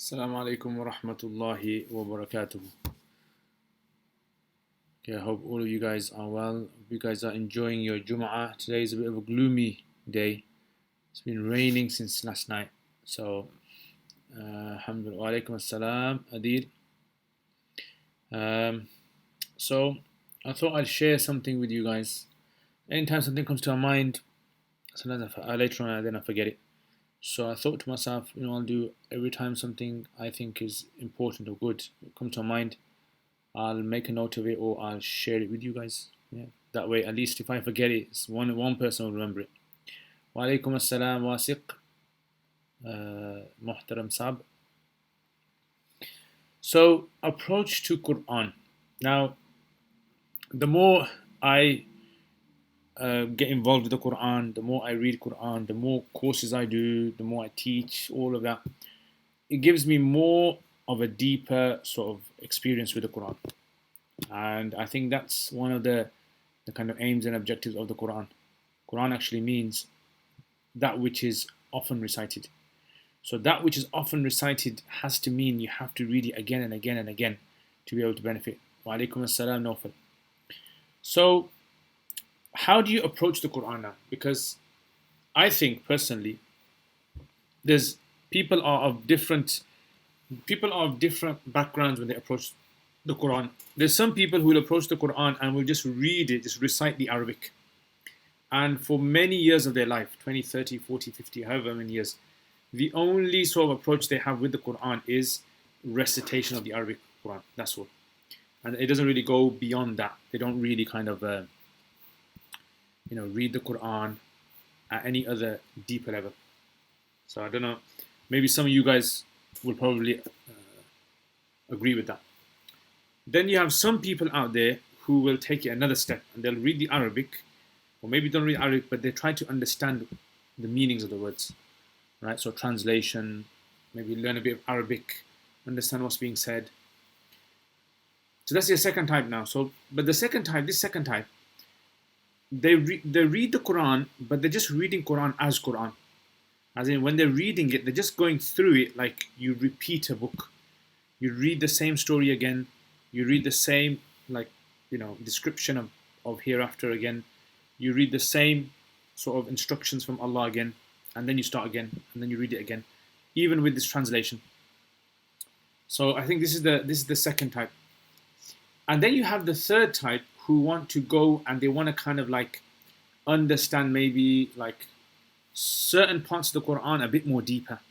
Assalamu alaikum wa rahmatullahi wa barakatuh. Okay, I hope all of you guys are well. Hope you guys are enjoying your Jum'ah. Today is a bit of a gloomy day. It's been raining since last night. So, alhamdulillah. Wa alaikum assalam, Adil. So, I thought I'd share something with you guys. Anytime something comes to our mind, sometimes later on then I forget it. So I thought to myself, I'll do every time something I think is important or good comes to my mind, I'll make a note of it or I'll share it with you guys. Yeah. That way, at least if I forget it, one person will remember it. Wa alaikum assalam wasiq, muhtaram sab. So, approach to Quran. Now, the more I get involved with the Quran, the more I read Quran, the more courses I do, the more I teach, all of that, it gives me more of a deeper sort of experience with the Quran. And I think that's one of the kind of aims and objectives of the Quran. Quran actually means that which is often recited. So that which is often recited has to mean you have to read it again and again and again to be able to benefit. Wa alaikum assalam, Nawfal. So how do you approach the Quran now? Because I think personally, there's people are of different backgrounds when they approach the Quran. There's some people who will approach the Quran and will just read it, just recite the Arabic. And for many years of their life, 20, 30, 40, 50, however many years, the only sort of approach they have with the Quran is recitation of the Arabic Quran. That's all. And it doesn't really go beyond that. They don't really kind of read the Quran at any other deeper level. So I don't know, maybe some of you guys will probably agree with that. Then you have some people out there who will take it another step and they'll read the Arabic, or maybe don't read Arabic, but they try to understand the meanings of the words, right? So translation, maybe learn a bit of Arabic, understand what's being said. So that's your second type now. But this second type, they read the Quran, but they're just reading Quran as Quran. As in, when they're reading it, they're just going through it like you repeat a book. You read the same story again. You read the same, description of hereafter again. You read the same sort of instructions from Allah again, and then you start again, and then you read it again, even with this translation. So I think this is the second type. And then you have the third type who want to go and they want to kind of like understand maybe like certain parts of the Quran a bit more deeper.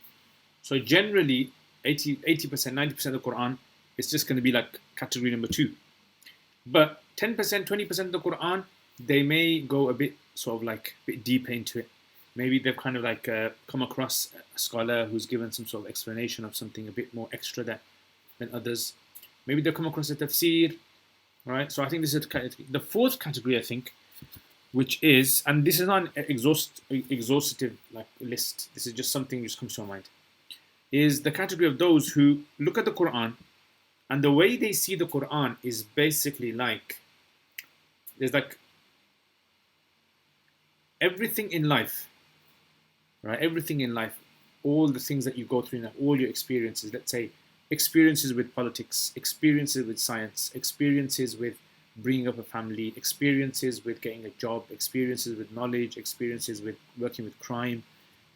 So generally 80%, 90% of the Quran is just going to be like category number 2. But 10%, 20% of the Quran, they may go a bit sort of like a bit deeper into it. Maybe they've kind of like come across a scholar who's given some sort of explanation of something a bit more extra than others. Maybe they've come across a tafsir, right? So I think this is the fourth category, I think, which is, and this is not an exhaustive like list, this is just something that just comes to my mind, is the category of those who look at the Quran and the way they see the Quran is basically like, there's like everything in life, right? Everything in life, all the things that you go through, all your experiences, let's say experiences with politics, experiences with science, experiences with bringing up a family, experiences with getting a job, experiences with knowledge, experiences with working with crime,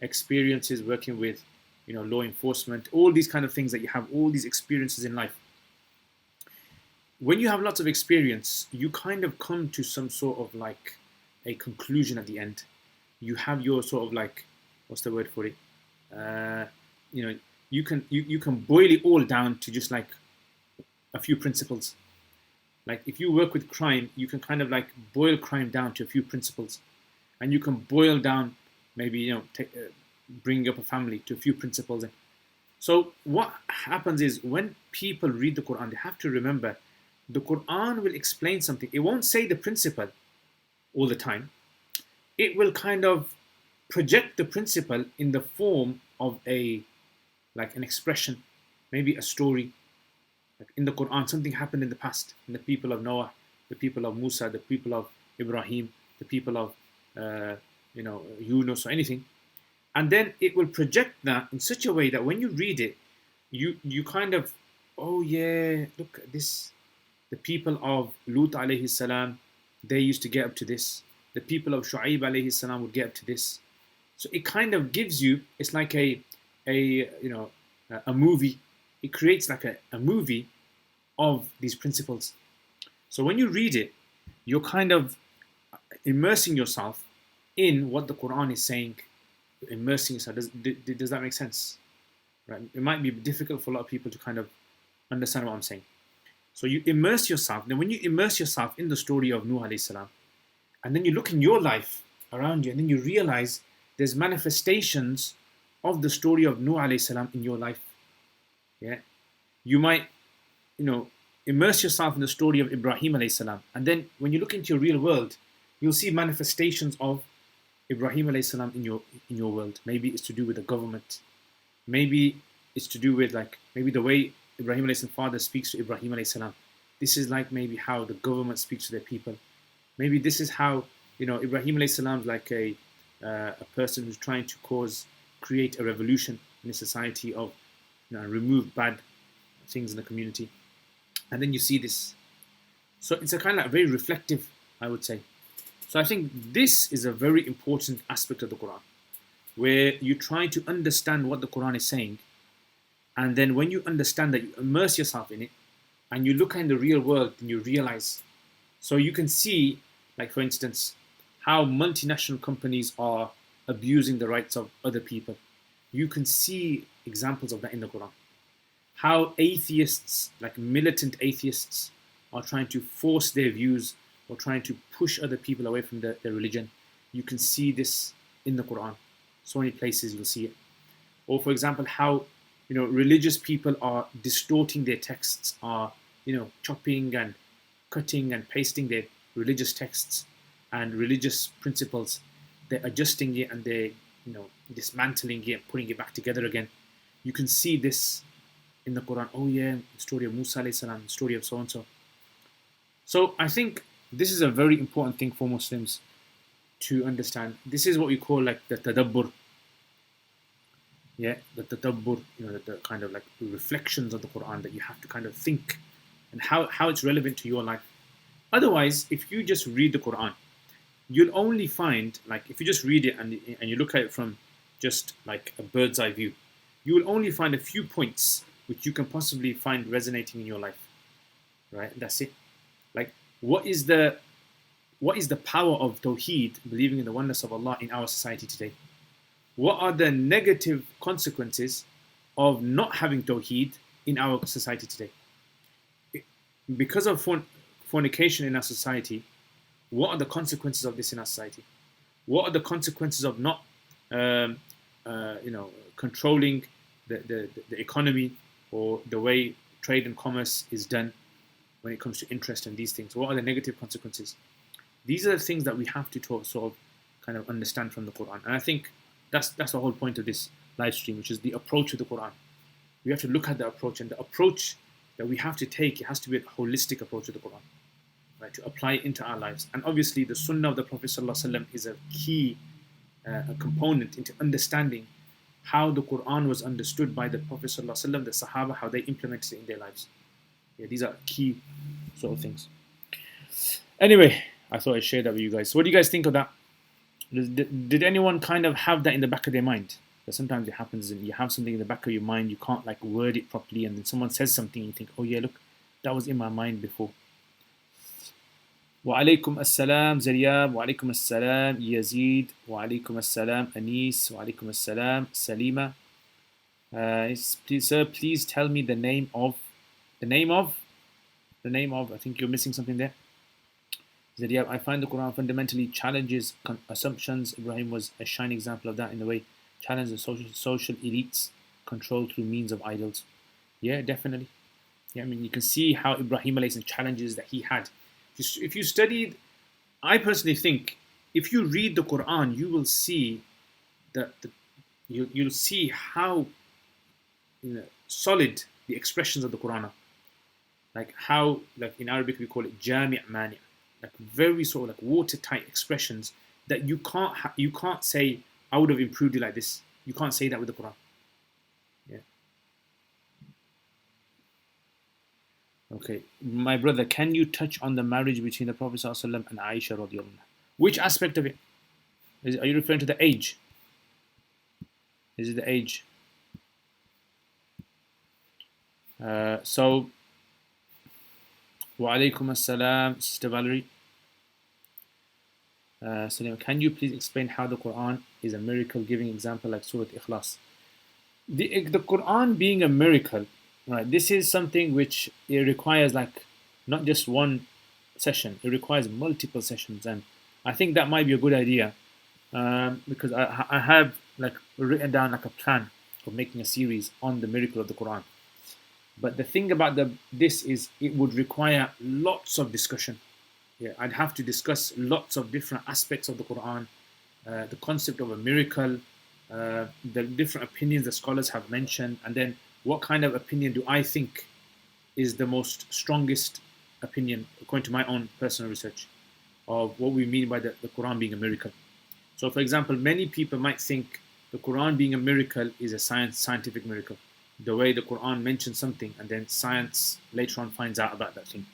experiences working with law enforcement, all these kind of things that you have, all these experiences in life. When you have lots of experience, you kind of come to some sort of like a conclusion at the end. You have your sort of like, what's the word for it? You can boil it all down to just like a few principles. Like if you work with crime, you can kind of like boil crime down to a few principles, and you can boil down maybe bringing up a family to a few principles. So what happens is when people read the Quran, they have to remember the Quran will explain something. It won't say the principle all the time. It will kind of project the principle in the form of an expression, maybe a story. Like in the Quran, something happened in the past, in the people of Noah, the people of Musa, the people of Ibrahim, the people of Yunus or anything. And then it will project that in such a way that when you read it, you kind of, oh yeah, look at this. The people of Lut alayhi salam, they used to get up to this. The people of Shu'aib alayhi salam would get up to this. So it kind of gives you, it's like a movie. It creates like a movie of these principles. So when you read it, you're kind of immersing yourself in what the Quran is saying. Immersing yourself. Does that make sense? Right? It might be difficult for a lot of people to kind of understand what I'm saying. So you immerse yourself. Then when you immerse yourself in the story of Nuh alayhi salam, and then you look in your life around you, and then you realize there's manifestations of the story of Nuh alayhi salam in your life. Yeah, you might, immerse yourself in the story of Ibrahim alayhi salam, and then when you look into your real world, you'll see manifestations of Ibrahim alayhi salam in your world. Maybe it's to do with the government. Maybe it's to do with maybe the way Ibrahim alayhi salam's father speaks to Ibrahim alayhi salam. This is like maybe how the government speaks to their people. Maybe this is how Ibrahim alayhi salam is like a person who's trying to create a revolution in a society of remove bad things in the community. And then you see this. So it's a kind of very reflective, I would say. So I think this is a very important aspect of the Quran, where you try to understand what the Quran is saying. And then when you understand that, you immerse yourself in it, and you look in the real world and you realize. So you can see, like for instance, how multinational companies are abusing the rights of other people. You can see examples of that in the Quran. How atheists, like militant atheists, are trying to force their views or trying to push other people away from their religion. You can see this in the Quran. So many places you'll see it. Or for example, how religious people are distorting their texts, are chopping and cutting and pasting their religious texts and religious principles. They're adjusting it and they're dismantling it, putting it back together again. You can see this in the Quran. Oh yeah, the story of Musa alayhi salam, the story of so and so. So I think this is a very important thing for Muslims to understand. This is what we call like the tadabbur. Yeah, the tadabbur, the kind of like reflections of the Quran that you have to kind of think and how it's relevant to your life. Otherwise, if you just read the Quran, you'll only find, like if you just read it and you look at it from just like a bird's eye view, you will only find a few points which you can possibly find resonating in your life. Right? That's it. Like what is the power of Tawheed, believing in the oneness of Allah, in our society today? What are the negative consequences of not having Tawheed in our society today? Because of fornication in our society, what are the consequences of this in our society? What are the consequences of not, controlling the economy or the way trade and commerce is done when it comes to interest and these things? What are the negative consequences? These are the things that we have to sort of kind of understand from the Quran. And I think that's the whole point of this live stream, which is the approach of the Quran. We have to look at the approach, and the approach that we have to take, it has to be a holistic approach of the Quran, right? To apply it into our lives. And obviously the Sunnah of the Prophet ﷺ is a key a component into understanding how the Quran was understood by the Prophet ﷺ, the Sahaba, how they implemented it in their lives. Yeah, these are key sort of things. Anyway, I thought I'd share that with you guys. So what do you guys think of that? Did anyone kind of have that in the back of their mind? That sometimes it happens and you have something in the back of your mind, you can't like word it properly, and then someone says something and you think, oh yeah, look, that was in my mind before. Wa alaikum assalam Zaryab, wa alaikum assalam Yazid, wa alaikum assalam Anis, wa alaikum assalam Salima. Please, sir, please tell me the name of, I think you're missing something there. Zaryab, I find the Quran fundamentally challenges assumptions. Ibrahim was a shining example of that in the way challenge the social elites controlled through means of idols. Yeah, definitely. Yeah, I mean, you can see how Ibrahim alayhi challenges that he had. If you studied, I personally think, if you read the Quran, you will see that you'll see how solid the expressions of the Quran are. Like how, like in Arabic we call it jami' mani', like very sort of like watertight expressions that you can't say, I would have improved it like this. You can't say that with the Quran. Yeah. Okay, my brother, can you touch on the marriage between the Prophet ﷺ and Aisha radiallahu anha? Which aspect of it? Are you referring to the age? Is it the age? So, wa alaykum assalam, Sister Valerie. Salim, can you please explain how the Quran is a miracle, giving example like Surah Ikhlas? The Quran being a miracle, right? This is something which it requires like not just one session; it requires multiple sessions, and I think that might be a good idea because I have like written down like a plan of making a series on the miracle of the Quran. But the thing about this is it would require lots of discussion. Yeah, I'd have to discuss lots of different aspects of the Quran, the concept of a miracle, the different opinions the scholars have mentioned, and then what kind of opinion do I think is the most strongest opinion according to my own personal research of what we mean by the Quran being a miracle. So, for example, many people might think the Quran being a miracle is a scientific miracle. The way the Quran mentions something and then science later on finds out about that thing.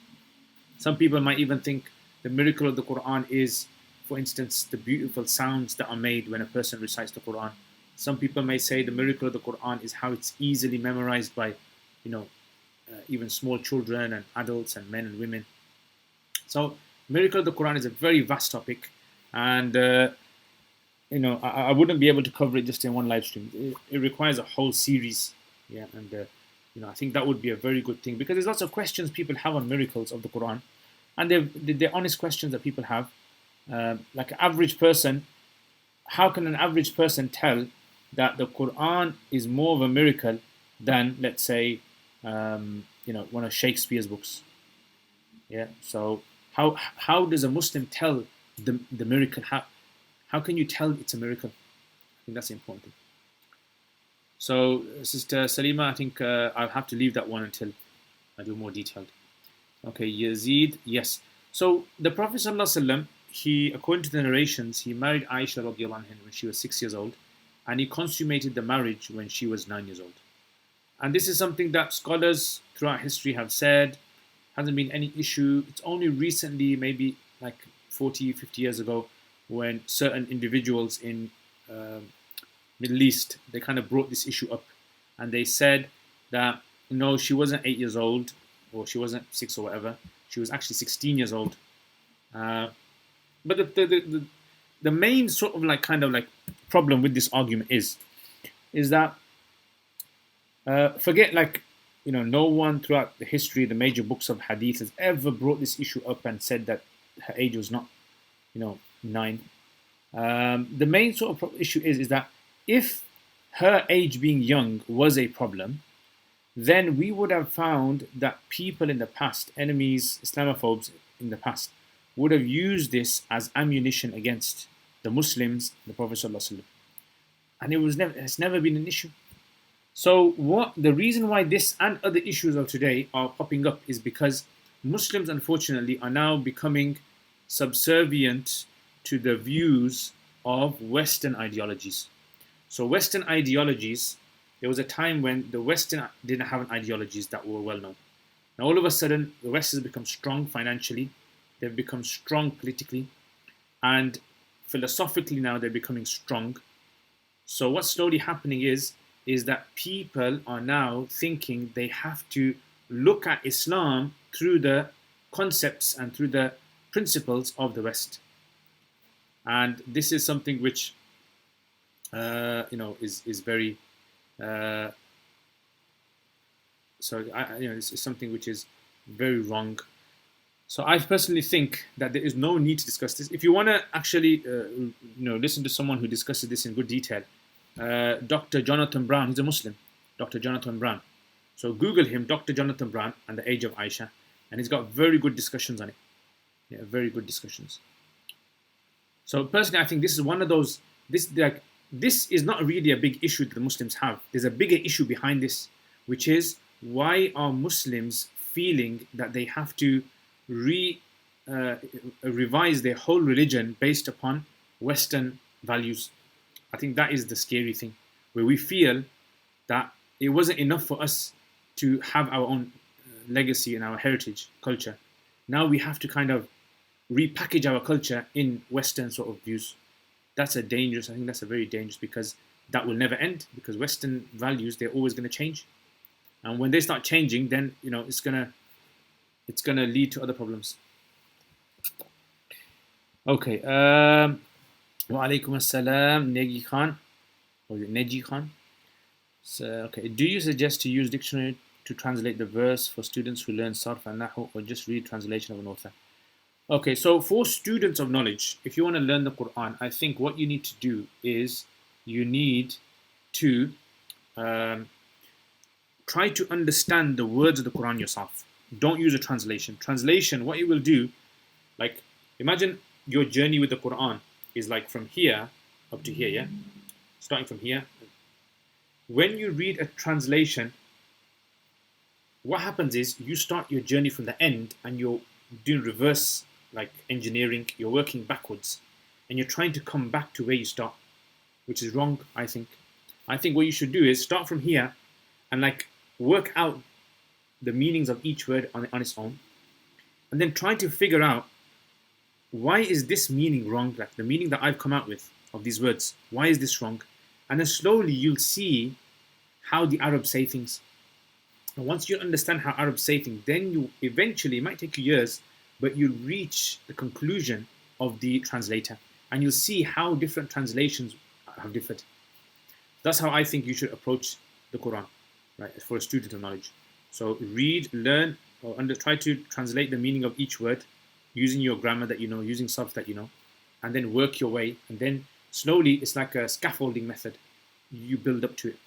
Some people might even think the miracle of the Quran is, for instance, the beautiful sounds that are made when a person recites the Quran. Some people may say the miracle of the Quran is how it's easily memorized by, even small children and adults and men and women. So, miracle of the Quran is a very vast topic, and I wouldn't be able to cover it just in one live stream. It requires a whole series, yeah, and I think that would be a very good thing because there's lots of questions people have on miracles of the Quran, and they're honest questions that people have. Like an average person, how can an average person tell that the Quran is more of a miracle than, let's say, one of Shakespeare's books? Yeah. So how does a Muslim tell the miracle? How can you tell it's a miracle? I think that's the important thing. So, Sister Salima, I think I'll have to leave that one until I do more detailed. Okay, Yazid, yes. So the Prophet ﷺ, he, according to the narrations, he married Aisha radiallahu anha when she was 6 years old, and he consummated the marriage when she was 9 years old. And this is something that scholars throughout history have said hasn't been any issue. It's only recently, maybe like 40, 50 years ago, when certain individuals in Middle East, they kind of brought this issue up, and they said that no, she wasn't 8 years old, or she wasn't 6 or whatever. She was actually 16 years old. But the main sort of like kind of like problem with this argument is that forget like no one throughout the history, the major books of hadith has ever brought this issue up and said that her age was not 9. The main sort of issue is that if her age being young was a problem, then we would have found that people in the past, enemies, Islamophobes in the past, would have used this as ammunition against the Muslims, the Prophet ﷺ. And it's never been an issue. So the reason why this and other issues of today are popping up is because Muslims, unfortunately, are now becoming subservient to the views of Western ideologies. So Western ideologies, there was a time when the Western didn't have ideologies that were well known. Now all of a sudden, the West has become strong financially, they've become strong politically, and philosophically now they're becoming strong. So what's slowly happening is that people are now thinking they have to look at Islam through the concepts and through the principles of the West. And this is something which is very it's something which is very wrong. So I personally think that there is no need to discuss this. If you want to actually listen to someone who discusses this in good detail, Dr. Jonathan Brown, he's a Muslim, Dr. Jonathan Brown. So Google him, Dr. Jonathan Brown and the age of Aisha, and he's got very good discussions on it. Yeah, very good discussions. So personally, I think this is one of those. This is not really a big issue that the Muslims have. There's a bigger issue behind this, which is why are Muslims feeling that they have to revise their whole religion based upon Western values? I think that is the scary thing, where we feel that it wasn't enough for us to have our own legacy and our heritage, culture. Now we have to kind of repackage our culture in Western sort of views. That's a dangerous, I think that's a very dangerous, because that will never end, because Western values, they're always going to change. And when they start changing, then, you know, it's gonna lead to other problems. Okay. Wa alaikum assalam, Negi Khan. Or is it Neji Khan? So, okay. Do you suggest to use dictionary to translate the verse for students who learn Sarf and Nahu, or just read translation of an author? Okay, so for students of knowledge, if you want to learn the Quran, I think what you need to do is you need to try to understand the words of the Quran yourself. Don't use a translation. Translation, what it will do, like, imagine your journey with the Quran is like from here up to here, yeah? Starting from here. When you read a translation, what happens is you start your journey from the end and you're doing reverse, like engineering, you're working backwards and you're trying to come back to where you start, which is wrong, I think. I think what you should do is start from here and like work out the meanings of each word on its own, and then try to figure out why is this meaning wrong, like the meaning that I've come out with of these words, why is this wrong? And then slowly you'll see how the Arabs say things. And once you understand how Arabs say things, then you eventually, it might take you years, but you'll reach the conclusion of the translator and you'll see how different translations have differed. That's how I think you should approach the Quran, right, for a student of knowledge. So read, learn, or try to translate the meaning of each word using your grammar that you know, using sarf that you know, and then work your way. And then slowly, it's like a scaffolding method. You build up to it.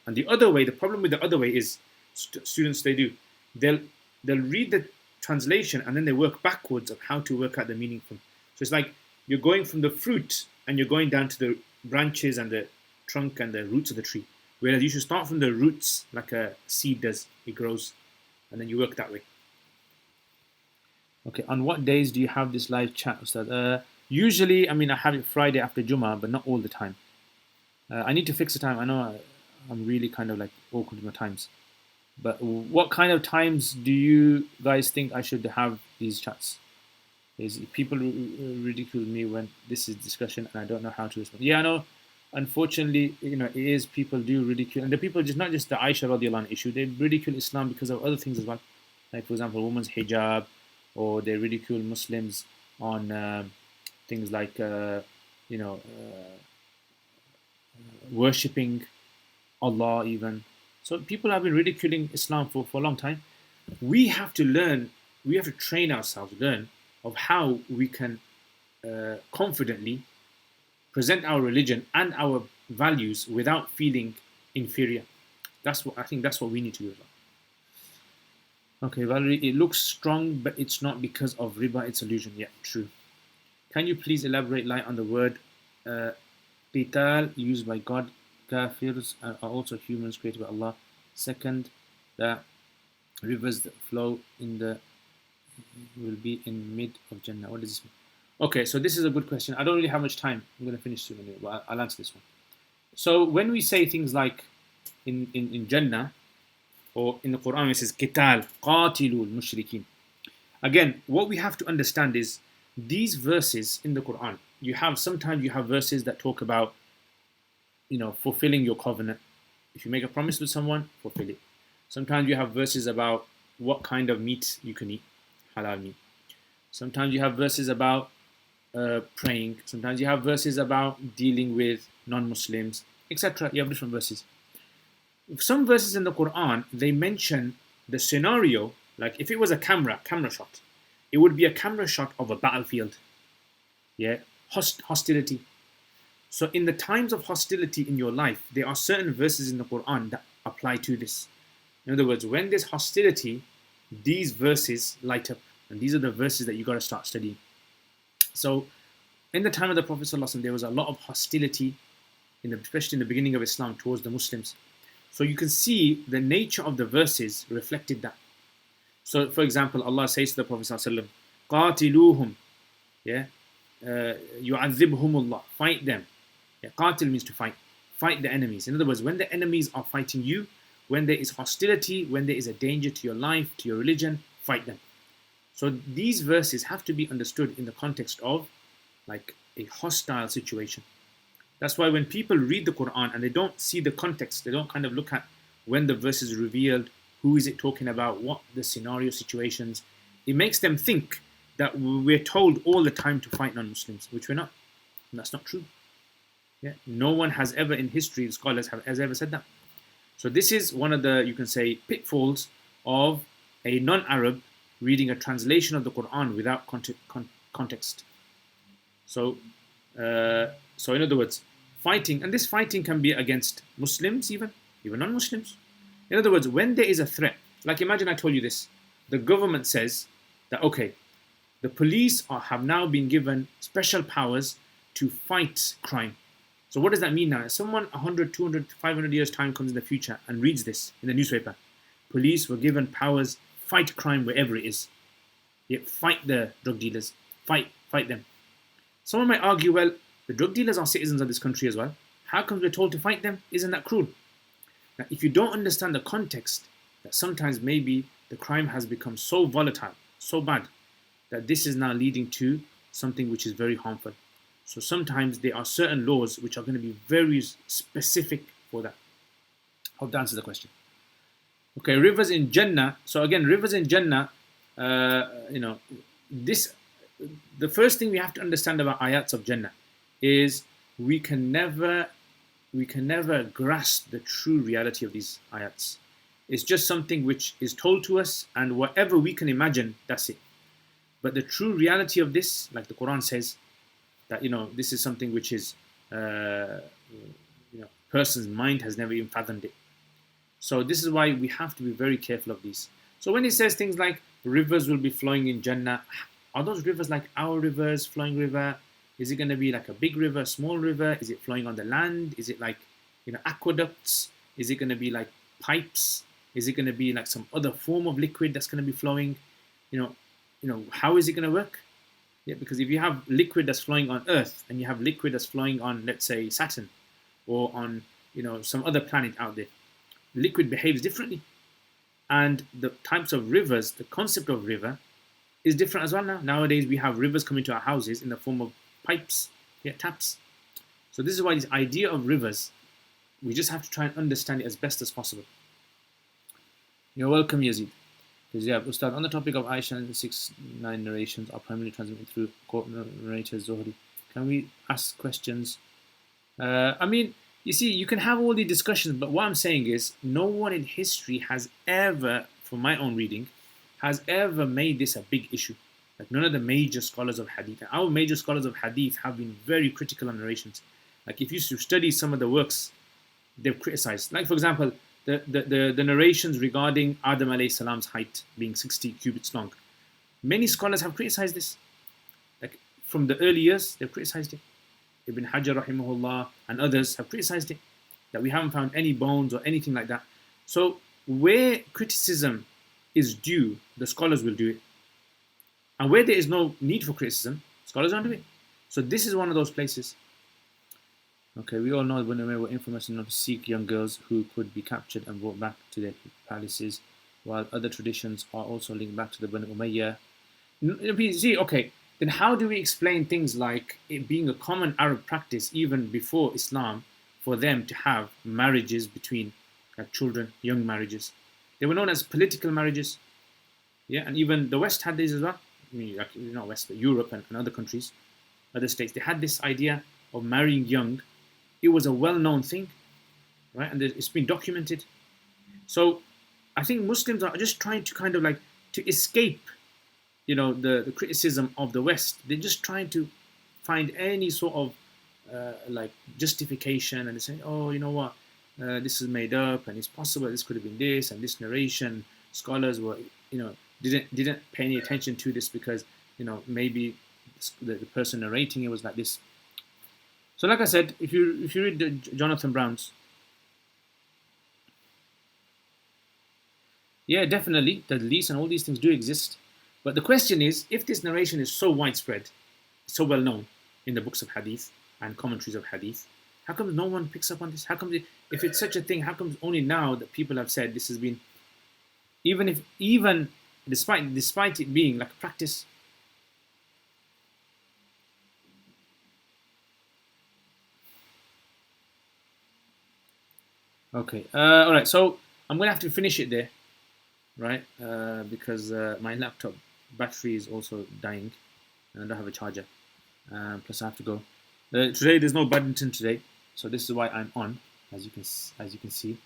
And the other way, the problem with the other way is students, they'll read the translation and then they work backwards of how to work out the meaning from. So it's like you're going from the fruit and you're going down to the branches and the trunk and the roots of the tree. Whereas you should start from the roots like a seed does. It grows and then you work that way. Okay, on what days do you have this live chat, Ustad? Usually, I mean, I have it Friday after Jummah, but not all the time. I need to fix the time. I know I'm really kind of like awkward with my times. But what kind of times do you guys think I should have these chats? Is people ridicule me when this is discussion and I don't know how to respond? Yeah, I know. Unfortunately, you know, it is, people do ridicule, and the people just not just the Aisha radiallahu anha issue. They ridicule Islam because of other things as well, like for example, women's hijab, or they ridicule Muslims on things like worshipping Allah even. So people have been ridiculing Islam for a long time. We have to learn, we have to train ourselves, learn of how we can confidently present our religion and our values without feeling inferior. That's what I think. That's what we need to do. Okay, Valerie, it looks strong, but it's not because of riba. It's illusion. Yeah, true. Can you please elaborate light on the word qital used by God? Kafirs are also humans created by Allah. Second, the rivers that flow in the will be in mid of Jannah. What does this mean? Okay, so this is a good question. I don't really have much time. I'm going to finish soon anyway, but I'll answer this one. So when we say things like in Jannah, or in the Quran it says qital, qatilul mushrikeen. Again, what we have to understand is these verses in the Quran, sometimes you have verses that talk about, you know, fulfilling your covenant. If you make a promise with someone, fulfill it. Sometimes you have verses about what kind of meat you can eat, halal meat. Sometimes you have verses about praying. Sometimes you have verses about dealing with non-Muslims, etc. You have different verses. Some verses in the Quran, they mention the scenario, like if it was a camera shot, it would be a camera shot of a battlefield. Yeah, hostility. So in the times of hostility in your life, there are certain verses in the Quran that apply to this. In other words, when there's hostility, these verses light up. And these are the verses that you got to start studying. So in the time of the Prophet ﷺ, there was a lot of hostility, especially in the beginning of Islam, towards the Muslims. So you can see the nature of the verses reflected that. So for example, Allah says to the Prophet ﷺ, قَاتِلُوهُمْ, yeah, يُعَذِّبْهُمُ اللَّهِ, fight them. Yeah, qatil means to fight. Fight the enemies. In other words, when the enemies are fighting you, when there is hostility, when there is a danger to your life, to your religion, fight them. So these verses have to be understood in the context of like a hostile situation. That's why when people read the Quran and they don't see the context, they don't kind of look at when the verse is revealed, who is it talking about, what the scenario situations, it makes them think that we're told all the time to fight non-Muslims, which we're not. And that's not true. Yeah, no one has ever in history, the scholars has ever said that. So this is one of the, you can say, pitfalls of a non-Arab reading a translation of the Quran without context. So in other words, fighting, and this fighting can be against Muslims even non-Muslims. In other words, when there is a threat, like imagine I told you this, the government says that, okay, the police have now been given special powers to fight crime. So what does that mean now? If someone 100, 200, 500 years time comes in the future and reads this in the newspaper, police were given powers, fight crime wherever it is. Yeah, fight the drug dealers, fight them. Someone might argue, well, the drug dealers are citizens of this country as well. How come we're told to fight them? Isn't that cruel? Now, if you don't understand the context, that sometimes maybe the crime has become so volatile, so bad, that this is now leading to something which is very harmful. So sometimes there are certain laws which are going to be very specific for that. Hope that answers the question. Okay, rivers in Jannah. So again, rivers in Jannah, this, the first thing we have to understand about ayats of Jannah is we can never grasp the true reality of these ayats. It's just something which is told to us, and whatever we can imagine, that's it. But the true reality of this, like the Quran says, that this is something which is person's mind has never even fathomed it. So this is why we have to be very careful of these. So when it says things like rivers will be flowing in Jannah, are those rivers like our rivers, flowing river? Is it going to be like a big river, small river? Is it flowing on the land? Is it like aqueducts? Is it going to be like pipes? Is it going to be like some other form of liquid that's going to be flowing? How is it going to work? Yeah, because if you have liquid that's flowing on Earth and you have liquid that's flowing on, let's say, Saturn or on, some other planet out there, liquid behaves differently. And the types of rivers, the concept of river is different as well now. Nowadays, we have rivers coming to our houses in the form of pipes, taps. So this is why this idea of rivers, we just have to try and understand it as best as possible. You're welcome, Yazid. Ustad, on the topic of Aisha and the 6-9 narrations are primarily transmitted through court narrators Zohri. Can we ask questions? You see, you can have all these discussions, but what I'm saying is no one in history has ever, from my own reading, has ever made this a big issue. Like none of the major scholars of hadith. Our major scholars of hadith have been very critical on narrations. Like if you study some of the works, they've criticized. Like for example, the narrations regarding Adam alayhi salam's height being 60 cubits long. Many scholars have criticized this. Like from the early years, they've criticized it. Ibn Hajar rahimahullah and others have criticized it, that we haven't found any bones or anything like that. So where criticism is due, the scholars will do it. And where there is no need for criticism, scholars don't do it. So this is one of those places. Okay, we all know Banu Umayyah were infamous enough to seek young girls who could be captured and brought back to their palaces, while other traditions are also linked back to the Banu Umayyah. See, okay, then how do we explain things like it being a common Arab practice even before Islam for them to have marriages between children, young marriages? They were known as political marriages. Yeah, and even the West had these as well. Not West, but Europe and other countries, other states. They had this idea of marrying young. It was a well-known thing, right? And it's been documented. So I think Muslims are just trying to kind of like to escape, the criticism of the West. They're just trying to find any sort of justification, and they say, oh, you know what, this is made up, and it's possible this could have been this, and this narration. Scholars were, didn't pay any attention to this because, maybe the person narrating it was like this. So like I said, if you read Jonathan Brown's, yeah, definitely, the lease and all these things do exist. But the question is, if this narration is so widespread, so well known in the books of hadith and commentaries of hadith, how come no one picks up on this? How come if it's such a thing, how come only now that people have said this has been, even despite it being like a practice? Okay, all right, so I'm gonna have to finish it there, right? Because my laptop battery is also dying and I don't have a charger. Plus I have to go. Today there's no badminton today, so this is why I'm on, as you can see.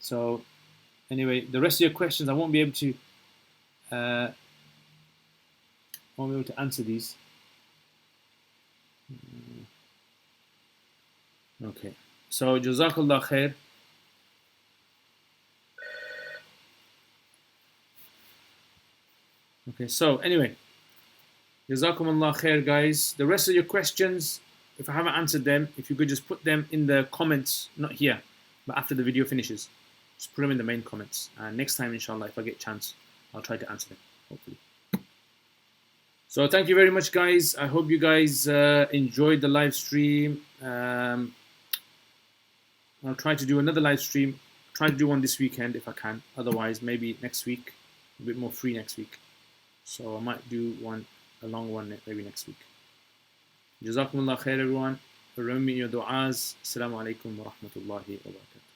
So anyway, the rest of your questions I won't be able to answer these. Okay, so Jazakallah khair. Okay, so anyway, Jazakumullah khair, guys. The rest of your questions, if I haven't answered them, if you could just put them in the comments, not here, but after the video finishes. Just put them in the main comments. And next time, inshallah, if I get a chance, I'll try to answer them, hopefully. So thank you very much, guys. I hope you guys enjoyed the live stream. I'll try to do another live stream. Try to do one this weekend if I can. Otherwise, maybe next week. A bit more free next week. So I might do a long one maybe next week. Jazakumullah khair, everyone. Remember your du'as. Assalamu alaikum wa rahmatullahi wa barakatuh.